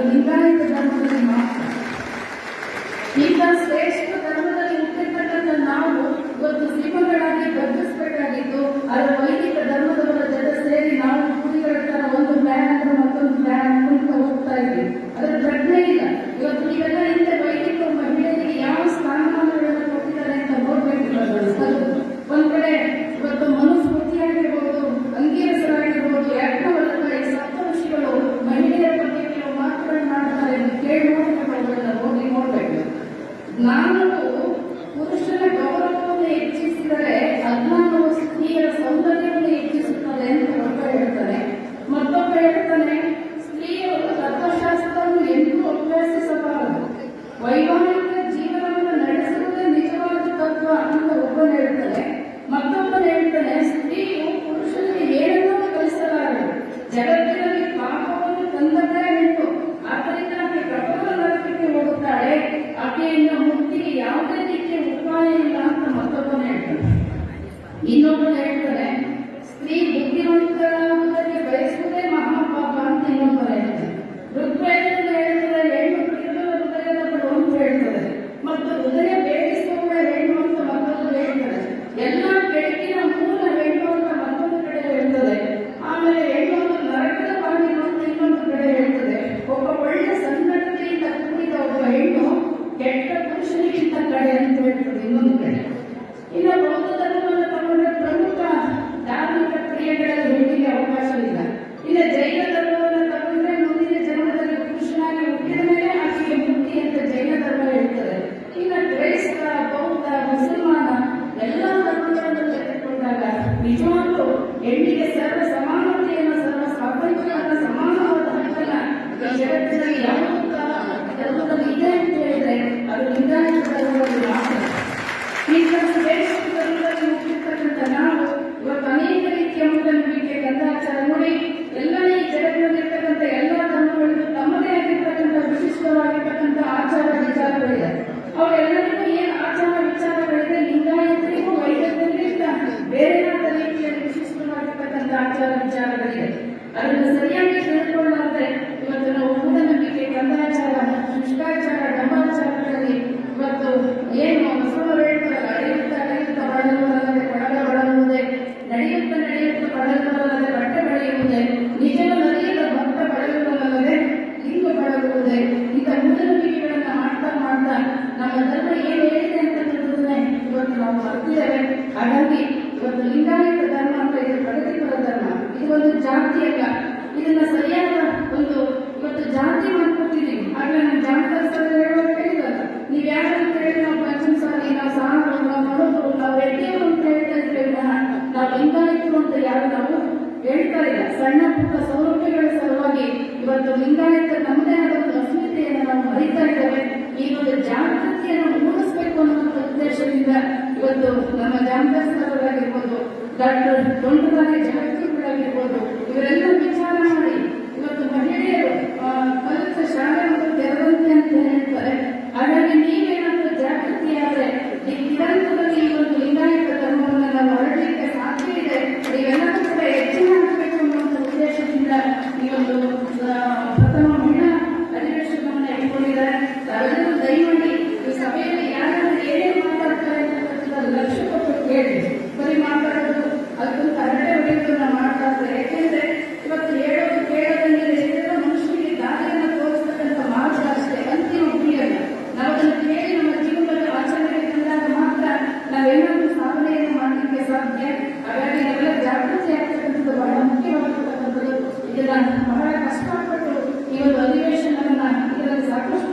ಅದು ಲಿಂಗಾಯತ ಧರ್ಮದಲ್ಲಿ ಮಾತ್ರ. ಇಂಥ ಶ್ರೇಷ್ಠ ಧರ್ಮದಲ್ಲಿ ಹುಟ್ಟಿರ್ತಕ್ಕಂಥ ನಾವು ಇವತ್ತು ಶ್ರೀಮಂತರಾಗಿ ಬದುಕಿಸಬೇಕಾಗಿದ್ದು, ಅದರ ವೈದಿಕ ಧರ್ಮದವರ ಜೊತೆ ಸೇರಿ ನಾವು ಕುಡಿಗಳ ತರ ಒಂದು ಪ್ಲಾನ್ ಅಂದ್ರೆ ಮತ್ತೊಂದು ಪ್ಲಾನ್ ಕುಣಿತ ಹೋಗ್ತಾ ಇದ್ವಿ. ಅದರ ಪ್ರಜ್ಞೆ ಇಲ್ಲ. ಇವತ್ತು ನೀವೆಲ್ಲ ಹಿಂದೆ ವೈದಿಕ ಮಹಿಳೆಯರಿಗೆ ಯಾವ ಸ್ಥಾನಮಾನಗಳನ್ನು ಕೊಟ್ಟಿದ್ದಾರೆ ಅಂತ ನೋಡ್ಬೇಕು. ಒಂದ್ ಕಡೆ ಇವತ್ತು ಮನುಸ್ಮೃತಿಯಾಗಿರ್ಬೋದು, ಅಂಗೀರಸರಾಗಿರ್ಬೋದು, ಯಾಜ್ಞವಲ್ಕ್ಯ ಈ ಸಪ್ತ ಋಷಿಗಳು ಮಹಿಳೆಯರ ಬಗ್ಗೆ ಕೆಲವು ಮಾತುಗಳನ್ನು ಮಾಡ್ತಾರೆ. ಕೇಳಿ ನೋಡ್ಬೇಕು, ಹೋಗಿ ನೋಡ್ಬೇಕು. ನಾನು ಪುರುಷನ ಗೌರವವನ್ನು ಹೆಚ್ಚಿಸಿದರೆ ಅಜ್ಞಾನವು ಸ್ತ್ರೀಯರ ಸೌಂದರ್ಯವನ್ನು ಹೆಚ್ಚಿಸುತ್ತದೆ ಅಂತ ಒಬ್ಬ ಹೇಳ್ತಾನೆ. ಮತ್ತೊಬ್ಬ ಹೇಳ್ತಾನೆ, ಸ್ತ್ರೀಯರು ತತ್ವಶಾಸ್ತ್ರವನ್ನು ಎಂದೂ ಅಭ್ಯಾಸಿಸಬಾರದು, ವೈವಾಹಿಕ ಜೀವನವನ್ನು ನಡೆಸುವುದೇ ನಿಜವಾದ ತತ್ವ ಅಂತ ಒಬ್ಬನು ಹೇಳ್ತಾನೆ. ಮತ್ತೊಬ್ಬನು ಹೇಳ್ತಾನೆ, ಸ್ತ್ರೀಯು ಪುರುಷನಿಗೆ ಏನನ್ನೂ ಕಲಿಸಲಾರದು, ಜಗತ್ತಿನಲ್ಲಿ ಪಾಪವನ್ನು ತಂದದ್ದೇ ಉಂಟು, ಆದ್ದರಿಂದ ಆಕೆ ಪ್ರಬಲ ನರಕಕ್ಕೆ ಹೋಗುತ್ತಾಳೆ, ಆಕೆಯನ್ನು ಮುಕ್ತಿಗೆ ಯಾವುದೇ ರೀತಿಯ ಉಪಾಯ ಇಲ್ಲ ಅಂತ ಮತ್ತೊಬ್ಬನು ಹೇಳ್ತಾನೆ. ಇನ್ನೊಬ್ಬನು ಹೇಳ್ತಾನೆ, ಸ್ತ್ರೀ ಬುದ್ಧಿವಂತರಾಗುವುದಕ್ಕೆ ಬಯಸುವುದೇ ಮಹಾಪಾಪ ಅಂತ ಇನ್ನೊಬ್ಬರು ಹೇಳ್ತಾನೆ. ಋಗ್ವೇದದಲ್ಲಿ ಹೇಳ್ತಾರೆ, ಹೆಣ್ಣು ತಿರುಗಲ ಹೃದಯದ ಬಡು ಅಂತ ಹೇಳ್ತಾರೆ. ಮತ್ತು ಹೃದಯ ಬೇಡಿಸುವ ಹೆಣ್ಣು ಅಂತ ಮತ್ತೊಂದು ಹೇಳ್ತಾರೆ. ಎಲ್ಲ ಬೆಳಕಿನ ಮೂಲ ಹೆಣ್ಣು ಅಂತ ಮತ್ತೊಂದು ಕಡೆ ಹೇಳ್ತದೆ. ಆಮೇಲೆ ಹೆಣ್ಣು ಒಂದು ನರಕದ ಬಾಗಿಲು ಅಂತ ಇನ್ನೊಂದು ಕಡೆ ಹೇಳ್ತದೆ. ಒಬ್ಬ ಒಳ್ಳೆ ಸಂಘಟನೆಯಿಂದ ಕೂಡಿದ ಒಬ್ಬ ಹೆಣ್ಣು ಕೆಟ್ಟ ಪುರುಷನಿಗಿಂತ ಕಡೆ ಅಂತ ಹೇಳ್ತದೆ ಇನ್ನೊಂದು ಕಡೆ. ಇನ್ನು ಬೌದ್ಧ ಧರ್ಮವನ್ನು ತಗೊಂಡ್ರೆ ಪ್ರಮುಖ ಧಾರ್ಮಿಕ ಕ್ರಿಯೆಗಳಲ್ಲಿ ಹೆಣ್ಣಿಗೆ ಅವಕಾಶವಿಲ್ಲ. ಇನ್ನು ಜೈನ ಧರ್ಮವನ್ನು ತಗೊಂಡ್ರೆ ಮುಂದಿನ ಜನ್ಮದಲ್ಲಿ ಪುರುಷನಾಗಿ ಹುಟ್ಟಿದ ಮೇಲೆ ಆಕೆಗೆ ಮುಕ್ತಿ ಅಂತ ಜೈನ ಧರ್ಮ ಹೇಳ್ತದೆ. ಇನ್ನು ಕ್ರೈಸ್ತ, ಬೌದ್ಧ, ಮುಸಲ್ಮಾನ ಎಲ್ಲ ಧರ್ಮಗಳನ್ನು ತೆಗೆದುಕೊಂಡಾಗ ನಿಜವಾಗ್ಲೂ ಹೆಣ್ಣಿಗೆ ಸರ್ವ ಸಮಾನತೆಯನ್ನು, ಸರ್ವ ಸ್ವಾತಂತ್ರ್ಯವನ್ನು, ಸಮಾನವಾದ ಹಕ್ಕನ್ನ ಈ ಜಗತ್ತಿನಲ್ಲಿ ಯಾವ ಧರ್ಮದಲ್ಲಿ ಇದೆ ಅಂತ ಹೇಳಿದ್ರೆ ಅದು ಲಿಂಗಾಯತ ಧರ್ಮದಲ್ಲಿ ಮಾತ್ರ. ಈಗ ಶ್ರೇಷ್ಠ ಧರ್ಮದಲ್ಲಿ ಹುಟ್ಟಿರ್ತಕ್ಕಂಥ ನಾವು ಇವತ್ತು ಅನೇಕ ರೀತಿಯ ಮೂಢನಂಬಿಕೆ, ಕಂದಾಚಾರ ನೋಡಿ ಎಲ್ಲ ಈ ಜಗತ್ತಿನಲ್ಲಿರ್ತಕ್ಕಂಥ ಎಲ್ಲ ಧರ್ಮಗಳಿಗೂ ತಮ್ಮದೇ ಆಗಿರ್ತಕ್ಕಂಥ ವಿಶಿಷ್ಟವಾಗಿರ್ತಕ್ಕಂಥ ಆಚಾರ ವಿಚಾರಗಳಿದೆ. ಅವರೆಲ್ಲರಿಗೂ ಏನು ಆಚಾರ ವಿಚಾರಗಳಿದೆ, ಲಿಂಗಾಯತರಿಗೂ ವೈದ್ಯರಿಗಿಂತ ಬೇರೆಯಾದ ರೀತಿಯಲ್ಲಿ ವಿಶಿಷ್ಟವಾಗಿರ್ತಕ್ಕಂಥ ಆಚಾರ ವಿಚಾರಗಳಿದೆ. ಅದನ್ನು ಸರಿಯಾಗಿ ತಿಳ್ಕೊಳ್ಳಾದ್ರೆ ಇವತ್ತು ನಾವು ಮೂಢನಂಬಿಕೆ, ಕಂದಾಚಾರ, ಶಿಷ್ಟಾಚಾರ, ಡಂಬಾಚಾರಗಳಲ್ಲಿ ಇವತ್ತು ಏನು ಬಸವವರು ಹೇಳ್ತಾರೆ, ಅಳೆಯುತ್ತಾ ಬಳಲುವುದಲ್ಲದೆ ಕೊಡಗ ಬಳಲುವುದೇ, ನಡೆಯುತ್ತಾ ಬಳಲುವುದಲ್ಲದೆ ಬಟ್ಟೆ ಬೆಳೆಯುವುದೇ, ನಿಜವ ನದಿಯದ ಭಕ್ತ ಬಳಲುವುದಲ್ಲದೆ ಲಿಂಗ ಬಳಲುವುದೇ. ಇಂಥ ಮೂಢನಂಬಿಕೆಗಳನ್ನು ಮಾಡ್ತಾ ನಮ್ಮ ಧರ್ಮ ಏನು ಹೇಳಿದೆ ಅಂತಕ್ಕಂಥದ್ದನ್ನೇ ಇವತ್ತು ನಾವು ಮರ್ತಿದ್ದೇವೆ. ಹಾಗಾಗಿ ಇವತ್ತು ಲಿಂಗಾಯತ ಧರ್ಮ ಅಂತ ಇದು ಪ್ರಗತಿಪರ ಧರ್ಮ, ಇದು ಒಂದು ಜಾತಿ ಅಲ್ಲ. ಇದನ್ನ ಸರಿಯಾದ ಒಂದು ಇವತ್ತು ಜಾತಿ ಮಾಡ್ಕೊತಿದ್ದೀವಿ. ಆಗಲೇ ನಮ್ಮ ಜಾನಪದ ಹೇಳುವಾಗ ಹೇಳಿದಲ್ಲ, ನೀವು ಯಾರು ಅಂತ ಹೇಳಿ ನಾವು ಪಂಚಮಸಾಲಿ, ನಾವು ಸಾಣರು, ನಾವು ಮನೋರು, ನಾವು ರೆಡ್ಡಿಯವರು ಅಂತ ಹೇಳ್ತಾ ಇದ್ದೇವೆ. ನಾವು ಲಿಂಗಾಯತರು ಅಂತ ಯಾರು ನಾವು ಹೇಳ್ತಾ ಇಲ್ಲ. ಸಣ್ಣ ಪುಟ್ಟ ಸೌಲಭ್ಯಗಳ ಸಲುವಾಗಿ ಇವತ್ತು ಲಿಂಗಾಯತ ನಮ್ಮದೇ ಆದ ಒಂದು ಅಸ್ಮಿತೆಯನ್ನು ನಾವು ಮರಿತಾ ಇದ್ದೇವೆ. ಈ ಒಂದು ಜಾಗೃತಿಯನ್ನು ಮೂಡಿಸಬೇಕು ಅನ್ನುವಂಥ ಉದ್ದೇಶದಿಂದ ಇವತ್ತು ನಮ್ಮ ಜಾನಪದರಾಗಿರ್ಬೋದು, ಡಾಕ್ಟರ್ ದೊಂಡದಾರಿ ಜಗದ್ಗುರುಗಳಾಗಿರ್ಬೋದು, ಇವರೆಲ್ಲ ವಿಚಾರ ಮಾಡಿ ಇವತ್ತು ಮಹಿಳೆಯರು ಕಲಿತ ಶಾಲೆ ಮತ್ತು ತೆರದಂತೆ ಅಂತ ಹೇಳ್ತಾರೆ. ಹಾಗಾಗಿ ನೀವೇನಾದರೂ ಜಾಗೃತಿಯಾದರೆ ಈ ನಿರಂತರದಲ್ಲಿ ಈ ಒಂದು ಲಿಂಗಾಯತ ಧರ್ಮವನ್ನು ನಾವು ಹರಡಲಿಕ್ಕೆ ಸಾಧ್ಯ ಇದೆ. ನೀವೆಲ್ಲರೂ ಕೂಡ ಹೆಚ್ಚಿನ ಆಗಬೇಕು ಅನ್ನುವಂಥ ಉದ್ದೇಶದಿಂದ ಈ ಒಂದು ಪ್ರಥಮ ಮಹಿಳಾ ಅಧಿವೇಶನವನ್ನು ಇಟ್ಕೊಂಡಿದ್ದಾರೆ. ತಾವೆಲ್ಲರೂ ದಯಮಾಡಿ ಈ ಸಭೆಯಲ್ಲಿ ಯಾರಾದ್ರೂ ಏನೇನು ಮಾತಾಡ್ತಾರೆ ಅಂತ ಲಕ್ಷ್ಯ ಕೊಟ್ಟು ಕೇಳಿ, ಬರೀ ಮಾತಾಡೋದು ಅದಕ್ಕೊಂದು ಹರಟೆ ಹೊಡೆಯೋದನ್ನ ಮಾಡ್ತಾ ಇದ್ದಾರೆ. ಯಾಕೆಂದ್ರೆ ಇವತ್ತು ಹೇಳೋದು ಕೇಳೋದಂಗೆ ಇದೆಲ್ಲ ಮನುಷ್ಯನಿಗೆ ದಾರಿಯನ್ನು ತೋರಿಸ್ತಕ್ಕಂಥ ಮಾರ್ಗ ಅಷ್ಟೇ, ಅಂತಿಮ ಗುರಿಯಲ್ಲ. ನಾವು ಅದನ್ನು ಕೇಳಿ ನಮ್ಮ ಜೀವನದಲ್ಲಿ ಆಚರಣೆಗೆ ತಂದಾಗ ಮಾತ್ರ ನಾವೇನಾದ್ರೂ ಸಾಧನೆಯನ್ನು ಮಾಡಲಿಕ್ಕೆ ಸಾಧ್ಯ. ಹಾಗಾಗಿ ನಾವೆಲ್ಲ ಜಾಗೃತಿ ಆಗ್ತಕ್ಕಂಥದ್ದು ಬಹಳ ಮುಖ್ಯವಾಗಿರ್ತಕ್ಕಂಥದ್ದು. ಇದನ್ನ ಬಹಳ ಕಷ್ಟಪಟ್ಟು ಈ ಒಂದು ಅಧಿವೇಶನವನ್ನ ಇದರಲ್ಲಿ ಸಾಕಷ್ಟು